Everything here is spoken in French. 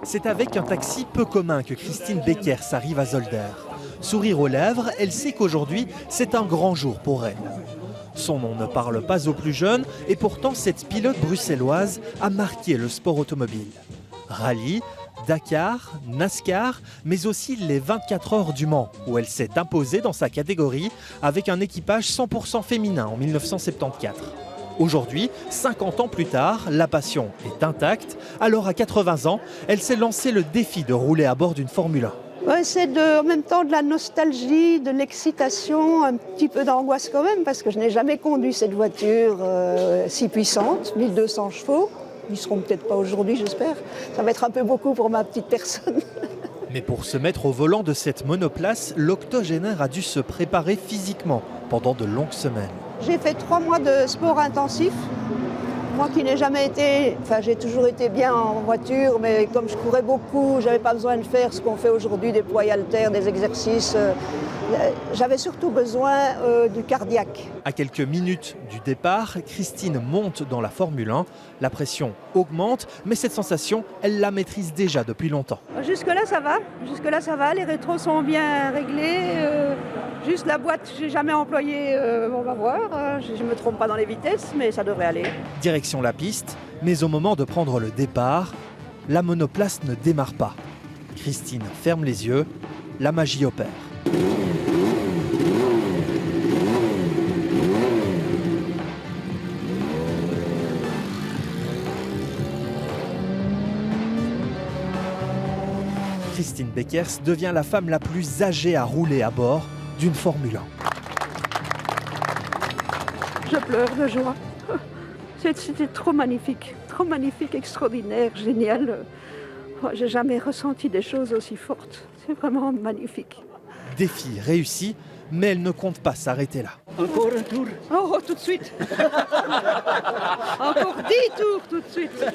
C'est avec un taxi peu commun que Christine Beckers arrive à Zolder. Sourire aux lèvres, elle sait qu'aujourd'hui, c'est un grand jour pour elle. Son nom ne parle pas aux plus jeunes et pourtant cette pilote bruxelloise a marqué le sport automobile. Rallye, Dakar, NASCAR, mais aussi les 24 heures du Mans, où elle s'est imposée dans sa catégorie avec un équipage 100% féminin en 1974. Aujourd'hui, 50 ans plus tard, la passion est intacte. Alors à 80 ans, elle s'est lancé le défi de rouler à bord d'une Formule 1. Ouais, c'est en même temps de la nostalgie, de l'excitation, un petit peu d'angoisse quand même, parce que je n'ai jamais conduit cette voiture si puissante, 1200 chevaux. Ils ne seront peut-être pas aujourd'hui, j'espère. Ça va être un peu beaucoup pour ma petite personne. Mais pour se mettre au volant de cette monoplace, l'octogénaire a dû se préparer physiquement pendant de longues semaines. J'ai fait 3 mois de sport intensif. Moi qui n'ai jamais été, j'ai toujours été bien en voiture, mais comme je courais beaucoup, je n'avais pas besoin de faire ce qu'on fait aujourd'hui, des poids haltères, des exercices. J'avais surtout besoin du cardiaque. À quelques minutes du départ, Christine monte dans la Formule 1. La pression augmente, mais cette sensation, elle la maîtrise déjà depuis longtemps. Jusque-là, ça va. Jusque-là, ça va. Les rétros sont bien réglés. Juste la boîte, je n'ai jamais employé, on va voir. Je ne me trompe pas dans les vitesses, mais ça devrait aller. Direction la piste, mais au moment de prendre le départ, la monoplace ne démarre pas. Christine ferme les yeux, la magie opère. Christine Beckers devient la femme la plus âgée à rouler à bord d'une Formule 1. Je pleure de joie. C'était trop magnifique, extraordinaire, génial. J'ai jamais ressenti des choses aussi fortes. C'est vraiment magnifique. Défi réussi, mais elle ne compte pas s'arrêter là. Encore un tour. Oh, tout de suite. Encore 10 tours tout de suite.